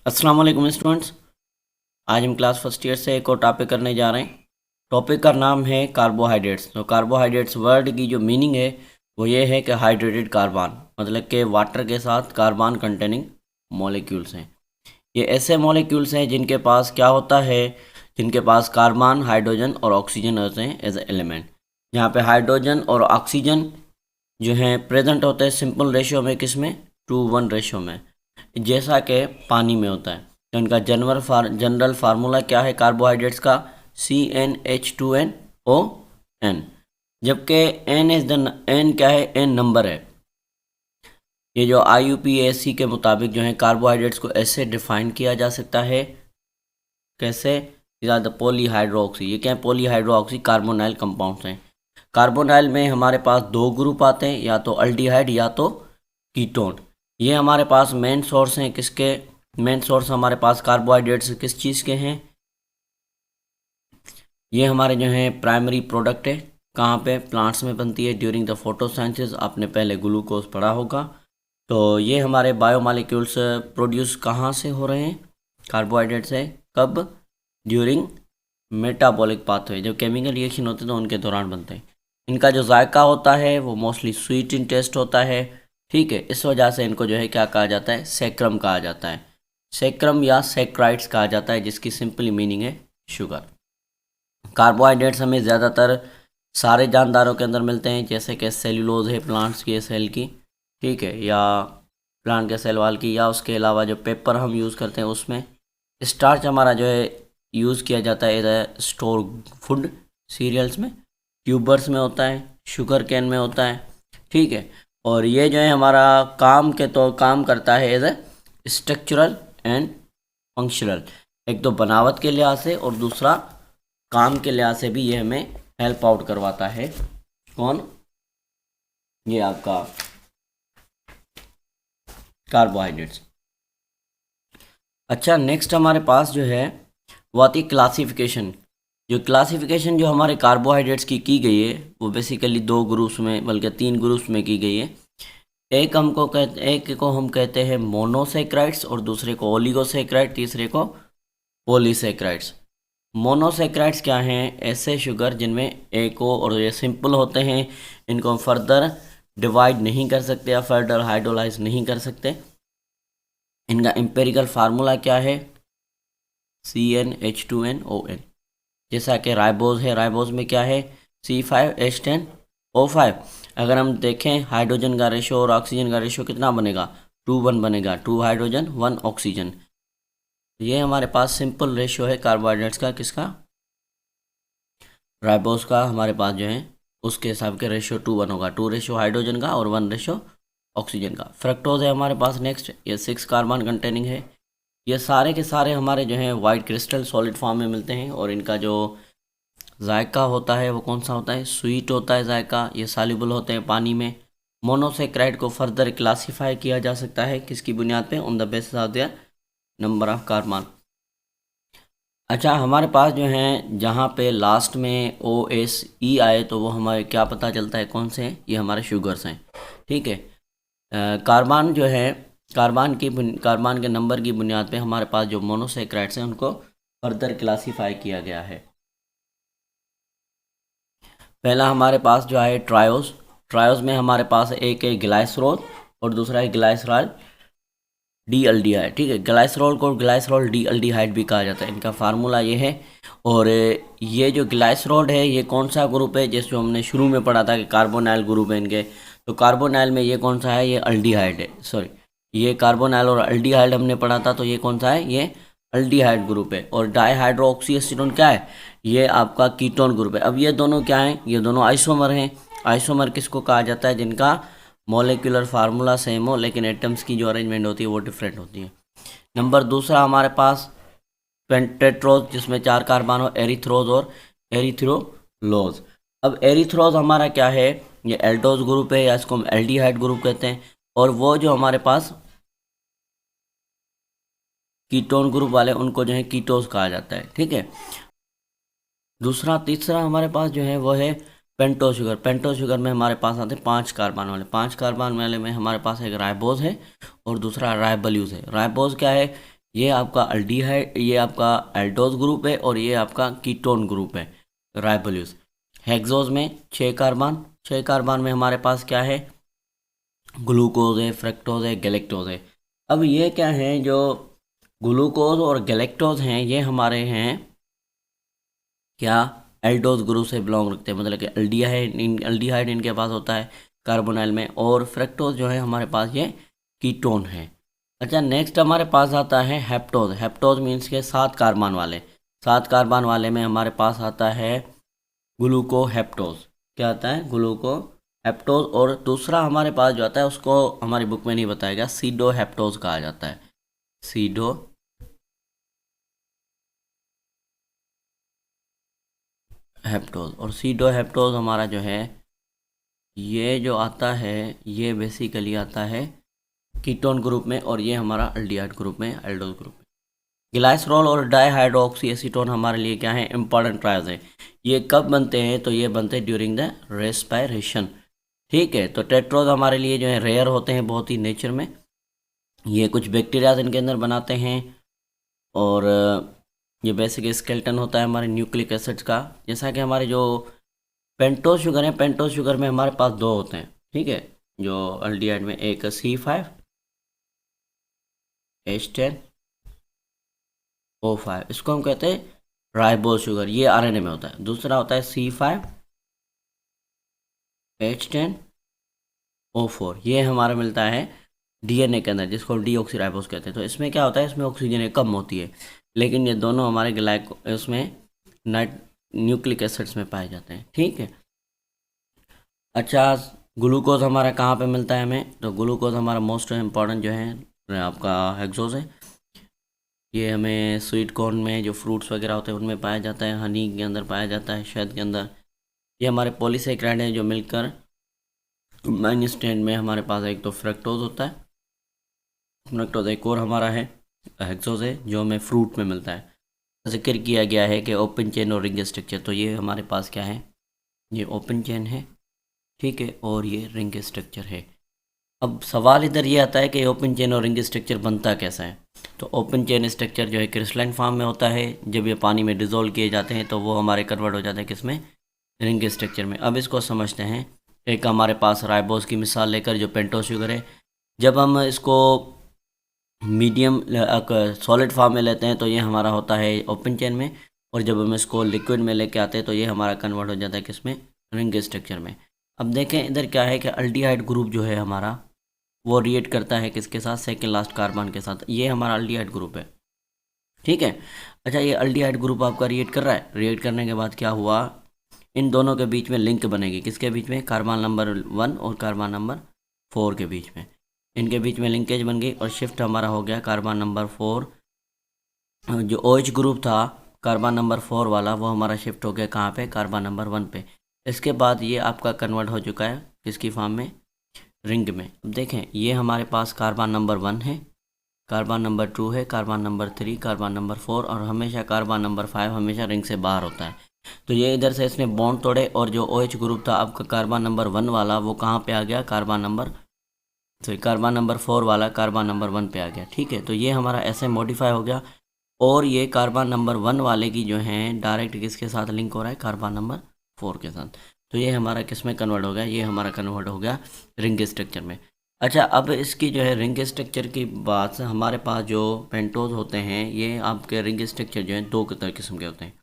अस्सलाम वालेकुम स्टूडेंट्स। आज हम क्लास फर्स्ट ईयर से एक और टॉपिक करने जा रहे हैं। टॉपिक का नाम है कार्बोहाइड्रेट्स। तो कार्बोहाइड्रेट्स वर्ड की जो मीनिंग है वो ये है कि हाइड्रेटेड कार्बन, मतलब कि वाटर के साथ कार्बन कंटेनिंग मॉलिक्यूल्स हैं। ये ऐसे मॉलिक्यूल्स हैं जिनके पास क्या होता है, जिनके पास कार्बन, हाइड्रोजन और ऑक्सीजन होते हैं एज ए एलिमेंट। यहाँ पे हाइड्रोजन और ऑक्सीजन जो हैं प्रेजेंट होते हैं सिंपल रेशियो में, किसमें, 2:1 रेशियो में, जैसा कि पानी में होता है। तो इनका जनरल फार्मूला क्या है कार्बोहाइड्रेट्स का, CnH2nOn। जबकि एन क्या है, एन नंबर है। ये जो IUPAC के मुताबिक जो है कार्बोहाइड्रेट्स को ऐसे डिफाइन किया जा सकता है, कैसे, ज़्यादा पॉलीहाइड्रोक्सी। ये क्या है, पॉलीहाइड्रोक्सी कार्बोनाइल कंपाउंड्स हैं। कार्बोनाइल में हमारे पास दो ग्रुप आते हैं, या तो अल्डिहाइड या तो कीटोन। ये हमारे पास मेन सोर्स हैं, किसके मेन सोर्स हमारे पास कार्बोहाइड्रेट्स किस चीज़ के हैं, ये हमारे जो हैं प्राइमरी प्रोडक्ट है। कहाँ पे, प्लांट्स में बनती है ड्यूरिंग द फोटोसिंथेसिस। आपने पहले ग्लूकोज पढ़ा होगा। तो ये हमारे बायोमॉलिक्यूल्स प्रोड्यूस कहाँ से हो रहे हैं, कार्बोहाइड्रेट से। कब, ड्यूरिंग मेटाबॉलिक पाथवे, जब केमिकल रिएक्शन होते हैं तो उनके दौरान बनते हैं। इनका जो जायका होता है वो मोस्टली स्वीट इन टेस्ट होता है, ठीक है। इस वजह से इनको जो है क्या कहा जाता है, सैक्रम कहा जाता है। सैक्रम या सैक्राइड्स कहा जाता है, जिसकी सिंपली मीनिंग है शुगर। कार्बोहाइड्रेट्स हमें ज़्यादातर सारे जानदारों के अंदर मिलते हैं, जैसे कि सेल्यूलोज है प्लांट्स की सेल की, ठीक है, या प्लांट के सेल वाल की, या उसके अलावा जो पेपर हम यूज़ करते हैं उसमें। स्टार्च हमारा जो है यूज़ किया जाता है एज स्टोर फूड, सीरियल्स में, ट्यूबर्स में होता है, शुगर कैन में होता है, ठीक है। और ये जो है हमारा काम के तो काम करता है as a structural and functional. एक तो बनावट के लिहाज से और दूसरा काम के लिहाज से भी ये हमें हेल्प आउट करवाता है। कौन, ये आपका कार्बोहाइड्रेट्स। अच्छा, नेक्स्ट हमारे पास जो है वो आती है क्लासिफिकेशन। जो हमारे कार्बोहाइड्रेट्स की गई है वो बेसिकली दो ग्रुप्स में, बल्कि तीन ग्रुप्स में की गई है। एक को हम कहते हैं मोनोसेक्राइड्स, और दूसरे को ओलिगोसेक्राइड, तीसरे को पॉलीसेक्राइड्स। मोनोसेक्राइड्स क्या हैं, ऐसे शुगर जिनमें एक हो और ये सिंपल होते हैं, इनको हम फर्दर डिवाइड नहीं कर सकते या फर्दर हाइड्रोलाइज नहीं कर सकते। इनका एम्पेरिकल फार्मूला क्या है, CnH2nOn। जैसा कि राइबोज है, राइबोज में क्या है, C5H10O5। अगर हम देखें हाइड्रोजन का रेशो और ऑक्सीजन का रेशो कितना बनेगा, 2:1 बनेगा, 2 हाइड्रोजन 1 ऑक्सीजन। ये हमारे पास सिंपल रेशियो है कार्बोहाइड्रेट्स का, किसका, राइबोज का। हमारे पास जो है उसके हिसाब के रेशियो 2:1 होगा, 2 रेशियो हाइड्रोजन का और 1 रेशियो ऑक्सीजन का। फ्रक्टोज है हमारे पास नेक्स्ट, ये 6 कार्बन कंटेनिंग है। ये सारे के सारे हमारे जो हैं वाइट क्रिस्टल सॉलिड फॉर्म में मिलते हैं, और इनका जो जायका होता है वो कौन सा होता है, स्वीट होता है जायका। ये सॉल्युबल होते हैं पानी में। मोनोसेक्राइड को फर्दर क्लासीफाई किया जा सकता है किसकी बुनियाद पे, on the basis of their number of carbon. अच्छा, हमारे पास जो है जहाँ पे लास्ट में OSE आए तो वो हमारे क्या पता चलता है, कौन से हैं, ये हमारे शुगर्स हैं, ठीक है। कार्बन जो है, कार्बन के नंबर की बुनियाद पे हमारे पास जो मोनोसेक्राइड्स हैं उनको फर्दर क्लासीफाई किया गया है। पहला हमारे पास जो है ट्रायोज। ट्रायोज में हमारे पास एक है ग्लाइसरोल और दूसरा है ग्लाइसरॉल डीएल्डिहाइड, ठीक है। ग्लाइसरॉल को ग्लाइसरॉल डीएल्डिहाइड भी कहा जाता है। इनका फार्मूला ये है। और ये जो ग्लाइसरॉल है ये कौन सा ग्रुप है, जैसे हमने शुरू में पढ़ा था कि कार्बोनाइल ग्रुप है इनके, तो कार्बोनाइल में ये कौन सा है, ये अल्डिहाइड है, सॉरी, ये कार्बोनाइल और अल्डिहाइड हमने पढ़ा था, तो ये कौन सा है, ये अल्डिहाइड ग्रुप है। और डाईहाइड्रोक्सी एसीटोन क्या है, ये आपका कीटोन ग्रुप है। अब ये दोनों क्या हैं, ये दोनों आइसोमर हैं। आइसोमर किसको कहा जाता है, जिनका मॉलिक्यूलर फार्मूला सेम हो लेकिन एटम्स की जो अरेंजमेंट होती है वो डिफरेंट होती है। नंबर दूसरा हमारे पास पेंटेट्रोज, जिसमें 4 कार्बन हो, एरिथ्रोज और एरिथ्रोलोज। अब एरिथ्रोज हमारा क्या है, ये एल्डोज ग्रुप है, या इसको हम एल्डिहाइड ग्रुप कहते हैं। और वो जो हमारे पास कीटोन ग्रुप वाले उनको जो है कीटोज कहा जाता है, ठीक है। तीसरा हमारे पास जो है वो है पेंटो शुगर। पेंटो शुगर में हमारे पास आते हैं 5 कार्बन वाले। 5 कार्बन वाले में हमारे पास एक राइबोज है और दूसरा राइबोल्यूज है। राइबोज क्या है, ये आपका अल्डिहाइड, ये आपका एल्डोज ग्रुप है और ये आपका कीटोन ग्रुप है राइबोल्यूस। हेक्सोज में 6 कार्बन में हमारे पास क्या है, ग्लूकोज है, फ्रक्टोज है, गैलेक्टोज है। अब ये क्या है, जो ग्लूकोज और गैलेक्टोज हैं ये हमारे हैं क्या, एल्डोज ग्रुप से बिलोंग रखते हैं, मतलब कि अल्डिहाइड इनके पास होता है कार्बोनाइल में, और फ्रक्टोज जो है हमारे पास ये कीटोन है। अच्छा, नेक्स्ट हमारे पास आता है हेप्टोज। हेप्टोज मीन्स के 7 कार्बन वाले में हमारे पास आता है ग्लूकोहेप्टोज। क्या आता है, ग्लूकोहेप्टोज। और दूसरा हमारे पास जो आता है उसको हमारी बुक में नहीं बताया गया, सीडोहेप्टोज कहा जाता है, सीडोहेप्टोज। और सीडोहेप्टोज हमारा जो है ये जो आता है ये बेसिकली आता है कीटोन ग्रुप में, और ये हमारा अल्डिहाइड ग्रुप में, एल्डोज ग्रुप में। ग्लाइसरॉल और डाईहाइड्रोक्सी एसीटोन हमारे लिए क्या है, इंपॉर्टेंट ट्रायल्स है। ये कब बनते हैं, तो ये बनते हैं ड्यूरिंग द रेस्पायरेशन। ठीक है, तो टेट्रोज हमारे लिए जो है रेयर होते हैं बहुत ही नेचर में, ये कुछ बैक्टीरियाज इनके अंदर बनाते हैं। और ये बेसिक स्केलेटन होता है हमारे न्यूक्लिक एसिड्स का। जैसा कि हमारे जो पेंटोज शुगर है, पेंटोज शुगर में हमारे पास 2 होते हैं, ठीक है, जो अल्डिहाइड में, एक C5H10O5, इसको हम कहते हैं राइबोज शुगर, ये आरएनए में होता है। दूसरा होता है C5H10O4, ये हमारा मिलता है डीएनए के अंदर, जिसको डीऑक्सीराइबोज कहते हैं। तो इसमें क्या होता है, इसमें ऑक्सीजन कम होती है, लेकिन ये दोनों हमारे इसमें नाइट न्यूक्लिक एसिड्स में पाए जाते हैं। ठीक है। अच्छा, ग्लूकोज हमारा कहाँ पे मिलता है हमें, तो ग्लूकोज हमारा मोस्ट इम्पॉर्टेंट जो है आपका हेक्सोज है। ये हमें स्वीट कॉर्न में जो फ्रूट्स वगैरह होते हैं उनमें पाया जाता है, हनी के अंदर पाया जाता है, शहद के अंदर। ये हमारे पॉलीसेकेराइड हैं जो मिलकर माइनस स्टैंड में हमारे पास एक तो फ्रक्टोज होता है, फ्रक्टोज एक और हमारा है हेक्सोज है जो हमें फ्रूट में मिलता है। जिक्र किया गया है कि ओपन चेन और रिंग स्ट्रक्चर, तो ये हमारे पास क्या है, ये ओपन चेन है, ठीक है, और ये रिंग स्ट्रक्चर है। अब सवाल इधर ये आता है कि ओपन चेन और रिंग स्ट्रक्चर बनता कैसा है। तो ओपन चेन स्ट्रक्चर जो है क्रिस्टलाइन फॉर्म में होता है, जब ये पानी में डिज़ोल्व किए जाते हैं तो वो हमारे कन्वर्ट हो जाते हैं किसमें, रिंग स्ट्रक्चर में। अब इसको समझते हैं। एक हमारे पास राइबोज की मिसाल लेकर, जो पेंटोज शुगर है, जब हम इसको मीडियम सॉलिड फॉर्म में लेते हैं तो ये हमारा होता है ओपन चेन में, और जब हम इसको लिक्विड में लेके आते हैं तो ये हमारा कन्वर्ट हो जाता है किसमें, रिंग स्ट्रक्चर में। अब देखें इधर क्या है कि अल्डिहाइड ग्रुप जो है हमारा वो रिएक्ट करता है किसके साथ, सेकेंड लास्ट कार्बन के साथ। ये हमारा अल्डिहाइड ग्रुप है, ठीक है। अच्छा, ये अल्डिहाइड ग्रुप आपका रिएक्ट कर रहा है, रिएक्ट करने के बाद क्या हुआ, इन दोनों के बीच में लिंक बनेगी, किसके बीच में, कार्बन नंबर 1 और कार्बन नंबर 4 के बीच में। इनके बीच में लिंकेज बन गई और शिफ्ट हमारा हो गया कार्बन नंबर 4, जो OH ग्रुप था कार्बन नंबर 4 वाला, वो हमारा शिफ्ट हो गया कहाँ पे, कार्बन नंबर 1 पे। इसके बाद ये आपका कन्वर्ट हो चुका है किसकी फॉर्म में, रिंग में। अब देखें ये हमारे पास कार्बन नंबर 1 है, कार्बन नंबर 2 है, कार्बन नंबर 3, कार्बन नंबर 4, और हमेशा कार्बन नंबर 5 हमेशा रिंग से बाहर होता है। तो ये इधर से इसने बॉन्ड तोड़े, और जो OH ग्रुप था आपका कार्बन नंबर 1 वाला, वो कहाँ पे आ गया, कार्बन नंबर 4 वाला कार्बन नंबर 1 पे आ गया। ठीक है, तो ये हमारा ऐसे मॉडिफाई हो गया, और ये कार्बन नंबर 1 वाले की जो है डायरेक्ट किसके साथ लिंक हो रहा है, कार्बन नंबर 4 के साथ। तो ये हमारा किस में कन्वर्ट हो गया, ये हमारा कन्वर्ट हो गया रिंग स्ट्रक्चर में। अच्छा, अब इसकी जो है रिंग स्ट्रक्चर की बात, हमारे पास जो पेंटोज होते हैं ये आपके रिंग स्ट्रक्चर जो है 2 किस्म के होते हैं,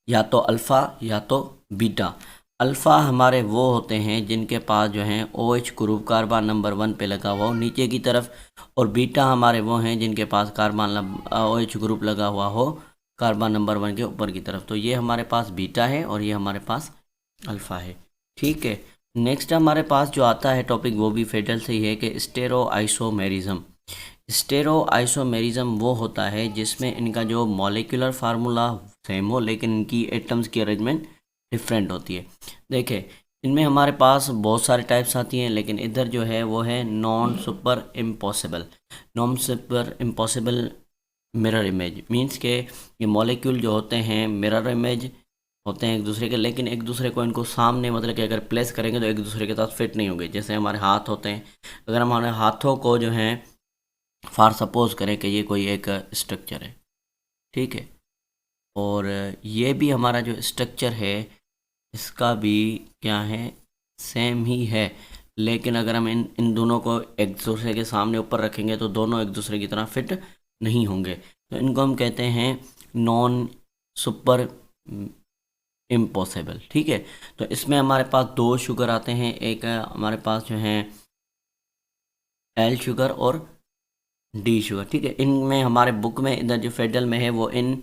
या तो अल्फ़ा या तो बीटा। अल्फ़ा हमारे वो होते हैं जिनके पास जो है OH ग्रुप कार्बन नंबर 1 पे लगा हुआ हो नीचे की तरफ, और बीटा हमारे वो हैं जिनके पास कार्बन OH ग्रुप लगा हुआ हो कार्बन नंबर 1 के ऊपर की तरफ। तो ये हमारे पास बीटा है और ये हमारे पास अल्फ़ा है। ठीक है, नेक्स्ट हमारे पास जो आता है टॉपिक वो भी फेडरल से ही है कि स्टेरोआइसोमेरिज्म। स्टेरोआइसोमेरिज्म वो होता है जिसमें इनका जो मॉलिक्यूलर फार्मूला सेम हो, लेकिन इनकी एटम्स की अरेंजमेंट डिफरेंट होती है। देखिए इनमें हमारे पास बहुत सारे टाइप्स आती हैं, लेकिन इधर जो है वो है non super impossible mirror image. Means के ये मॉलिक्यूल जो होते हैं मिरर इमेज होते हैं एक दूसरे के, लेकिन एक दूसरे को इनको सामने मतलब कि अगर प्लेस करेंगे तो एक दूसरे के साथ फिट नहीं होंगे। जैसे हमारे हाथ होते हैं, अगर हमारे हाथों को जो है फॉर सपोज करें कि ये कोई एक स्ट्रक्चर है, ठीक है, और ये भी हमारा जो स्ट्रक्चर है इसका भी क्या है, सेम ही है, लेकिन अगर हम इन इन दोनों को एक दूसरे के सामने ऊपर रखेंगे तो दोनों एक दूसरे की तरह फिट नहीं होंगे, तो इनको हम कहते हैं नॉन सुपर इम्पॉसिबल, ठीक है। तो इसमें हमारे पास दो शुगर आते हैं, एक हमारे पास जो है एल शुगर और डी शुगर, ठीक है। इनमें हमारे बुक में इधर जो फेडरल में है वो इन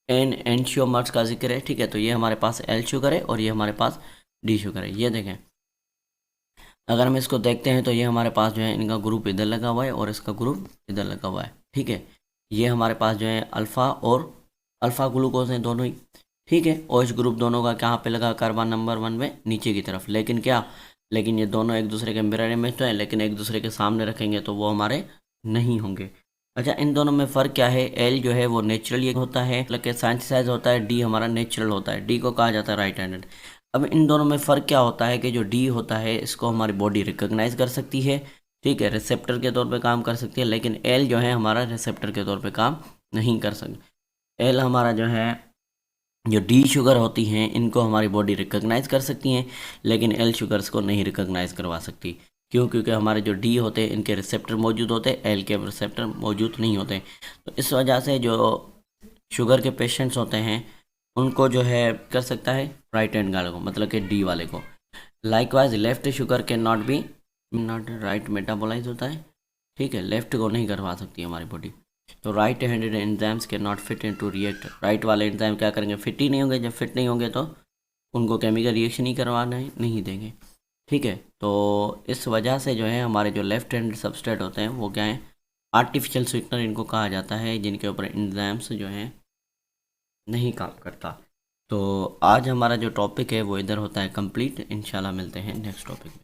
एन एंशियोमर्स का जिक्र है, ठीक है। तो ये हमारे पास एल शुगर है और ये हमारे पास डी शुगर है। ये देखें, अगर हम इसको देखते हैं तो ये हमारे पास जो है इनका ग्रुप इधर लगा हुआ है और इसका ग्रुप इधर लगा हुआ है, ठीक है। ये हमारे पास जो है अल्फ़ा और अल्फ़ा ग्लूकोज हैं दोनों ही, ठीक है। और इस ग्रुप दोनों का कहाँ पे लगा, कार्बन नंबर 1 में नीचे की तरफ, लेकिन ये दोनों एक दूसरे के मिरर इमेज तो है, लेकिन एक दूसरे के सामने रखेंगे तो वो हमारे नहीं होंगे। अच्छा, इन दोनों में फ़र्क क्या है, एल जो है वो नेचुरली होता है, मतलब कि साइंटिसाइज होता है, डी हमारा नेचुरल होता है, डी को कहा जाता है राइट हैंडेड। अब इन दोनों में फ़र्क क्या होता है कि जो डी होता है इसको हमारी बॉडी रिकॉग्नाइज कर सकती है, ठीक है, रिसेप्टर के तौर पे काम कर सकती है, लेकिन एल जो है हमारा रिसेप्टर के तौर पे काम नहीं कर सकती। एल हमारा जो है, जो डी शुगर होती हैं इनको हमारी बॉडी रिकॉग्नाइज कर सकती हैं, लेकिन एल शुगर्स को नहीं रिकॉग्नाइज करवा सकती। क्यों? क्योंकि हमारे जो डी होते हैं इनके रिसेप्टर मौजूद होते हैं, एल के रिसेप्टर मौजूद नहीं होते। तो इस वजह से जो शुगर के पेशेंट्स होते हैं उनको जो है कर सकता है राइट हैंड वाले को, मतलब कि डी वाले को। लाइकवाइज लेफ्ट शुगर के नॉट राइट मेटाबोलाइज होता है, ठीक है, लेफ्ट को नहीं करवा सकती हमारी बॉडी। तो राइट हैंडेड एंजाइम्स के not fit in to react, right वाले एंजाइम क्या करेंगे, फिट ही नहीं होंगे। जब फिट नहीं होंगे तो उनको केमिकल रिएक्शन ही करवाना नहीं देंगे, ठीक है। तो इस वजह से जो है हमारे जो लेफ्ट हैंड सबस्ट्रेट होते हैं वो क्या है, आर्टिफिशियल स्वीटनर इनको कहा जाता है, जिनके ऊपर एंजाइम्स जो हैं नहीं काम करता। तो आज हमारा जो टॉपिक है वो इधर होता है कंप्लीट। इंशाल्लाह मिलते हैं नेक्स्ट टॉपिक में।